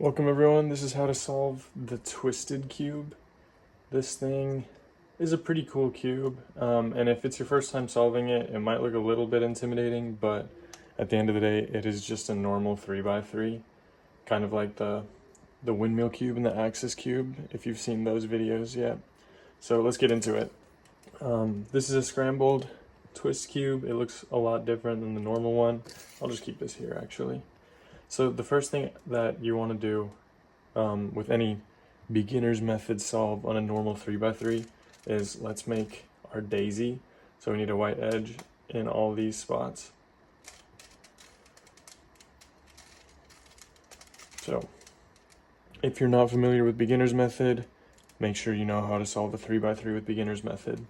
Welcome everyone, this is how to solve the twisted cube. This thing is a pretty cool cube, and if it's your first time solving it, it might look a little bit intimidating, but at the end of the day, it is just a normal 3x3, kind of like the windmill cube and the axis cube, if you've seen those videos yet. So let's get into it. This is a scrambled twist cube. It looks a lot different than the normal one. I'll just keep this here actually. So the first thing that you want to do with any beginner's method solve on a normal 3x3 is let's make our daisy. So we need a white edge in all these spots. So if you're not familiar with beginner's method, make sure you know how to solve a 3x3 with beginner's method.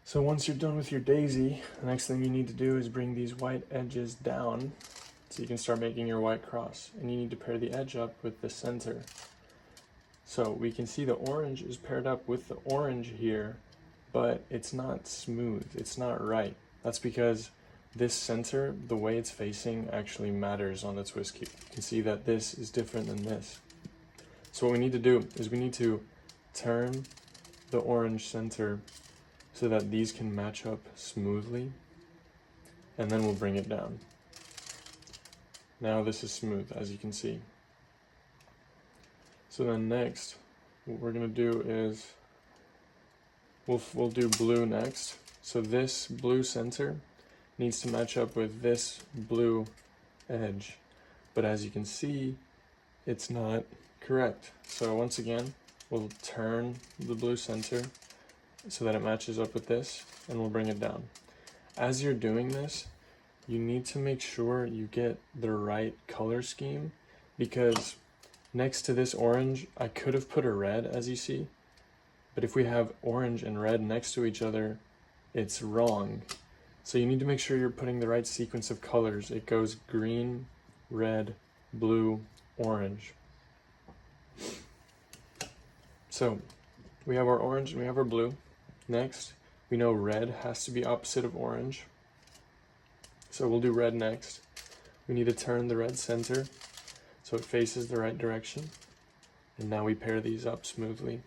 So once you're done with your daisy, the next thing you need to do is bring these white edges down so you can start making your white cross, and you need to pair the edge up with the center. So we can see the orange is paired up with the orange here, but it's not smooth, it's not right. That's because this center, the way it's facing, actually matters on the twist cube. You can see that this is different than this. So what we need to do is we need to turn the orange center so that these can match up smoothly, and then we'll bring it down. Now this is smooth, as you can see. So then next, what we're gonna do is, we'll do blue next. So this blue center needs to match up with this blue edge. But as you can see, it's not correct. So once again, we'll turn the blue center so that it matches up with this, and we'll bring it down. As you're doing this, you need to make sure you get the right color scheme, because next to this orange, I could have put a red, as you see, but if we have orange and red next to each other, it's wrong. So you need to make sure you're putting the right sequence of colors. It goes green, red, blue, orange. So we have our orange and we have our blue. Next, we know red has to be opposite of orange. So we'll do red next. We need to turn the red center so it faces the right direction. And now we pair these up smoothly.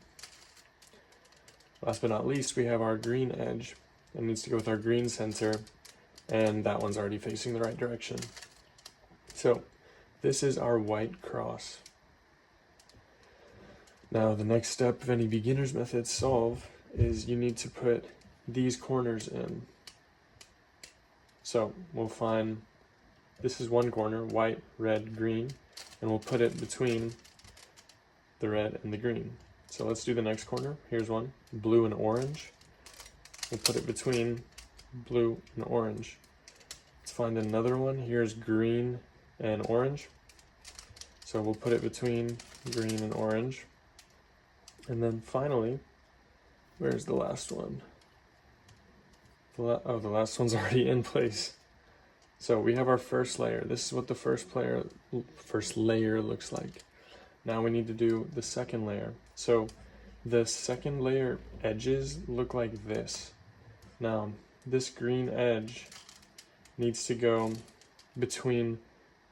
Last but not least, we have our green edge. It needs to go with our green center, and that one's already facing the right direction. So this is our white cross. Now the next step of any beginner's method solve is you need to put these corners in. So we'll find, this is one corner, white, red, green, and we'll put it between the red and the green. So let's do the next corner. Here's one, blue and orange. We'll put it between blue and orange. Let's find another one. Here's green and orange. So we'll put it between green and orange. And then finally, where's the last one? Oh, the last one's already in place. So we have our first layer. This is what the first layer looks like. Now we need to do the second layer. So the second layer edges look like this. Now this green edge needs to go between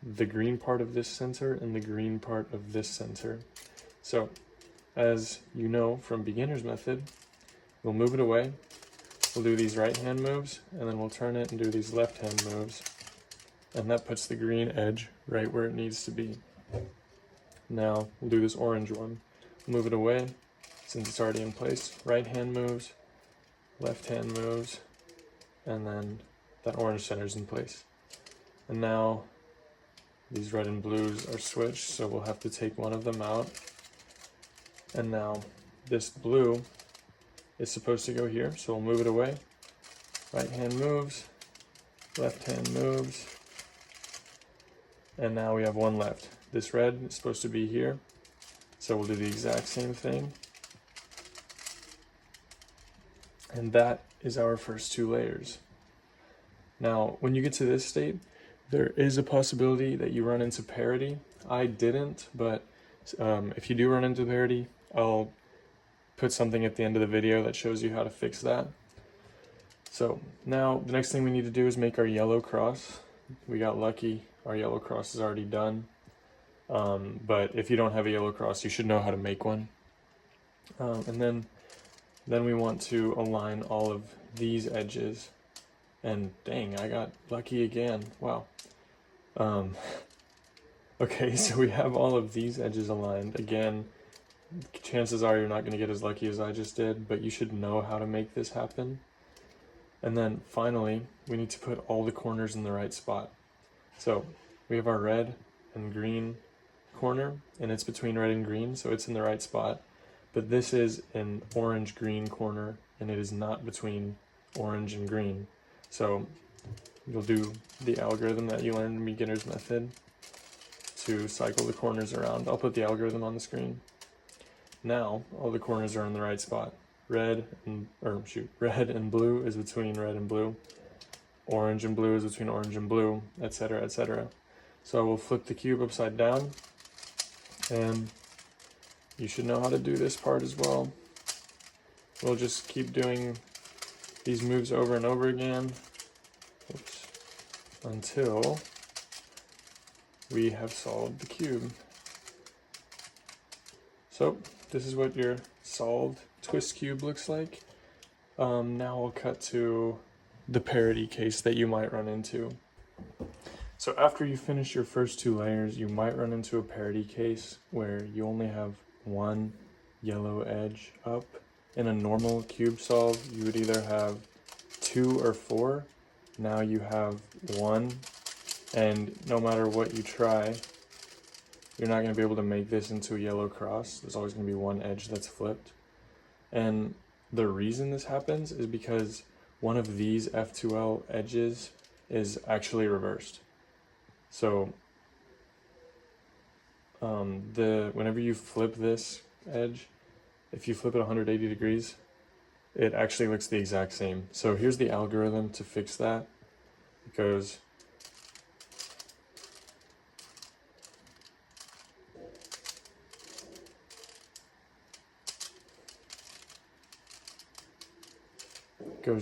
the green part of this center and the green part of this center. So as you know from beginner's method, we'll move it away. We'll do these right hand moves, and then we'll turn it and do these left hand moves. And that puts the green edge right where it needs to be. Now we'll do this orange one. Move it away, since it's already in place. Right hand moves, left hand moves, and then that orange center's in place. And now these red and blues are switched, so we'll have to take one of them out. And now this blue is supposed to go here, so we'll move it away. Right hand moves, left hand moves, and now we have one left. This red is supposed to be here, so we'll do the exact same thing. And that is our first two layers. Now, when you get to this state, there is a possibility that you run into parity. I didn't, but if you do run into parity, I'll put something at the end of the video that shows you how to fix that. So now the next thing we need to do is make our yellow cross. We got lucky, our yellow cross is already done. But if you don't have a yellow cross, you should know how to make one. And then we want to align all of these edges. And dang, I got lucky again. Wow. Okay, so we have all of these edges aligned. Again, chances are you're not going to get as lucky as I just did, but you should know how to make this happen. And then finally, we need to put all the corners in the right spot. So we have our red and green corner, and it's between red and green, so it's in the right spot. But this is an orange-green corner, and it is not between orange and green. So you'll do the algorithm that you learned in beginner's method to cycle the corners around. I'll put the algorithm on the screen. Now all the corners are in the right spot. Red and blue is between red and blue. Orange and blue is between orange and blue, etc., etc. So I will flip the cube upside down, and you should know how to do this part as well. We'll just keep doing these moves over and over again. Oops. Until we have solved the cube. So this is what your solved twist cube looks like. Now we'll cut to the parity case that you might run into. So after you finish your first two layers, you might run into a parity case where you only have one yellow edge up. In a normal cube solve, you would either have 2 or 4. Now you have 1, and no matter what you try, you're not going to be able to make this into a yellow cross. There's always going to be one edge that's flipped. And the reason this happens is because one of these F2L edges is actually reversed. So whenever you flip this edge, if you flip it 180 degrees, it actually looks the exact same. So here's the algorithm to fix that. It goes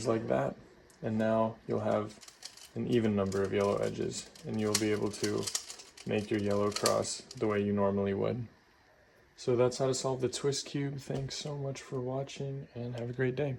like that, and now you'll have an even number of yellow edges, and you'll be able to make your yellow cross the way you normally would. So that's how to solve the twist cube. Thanks so much for watching, and have a great day.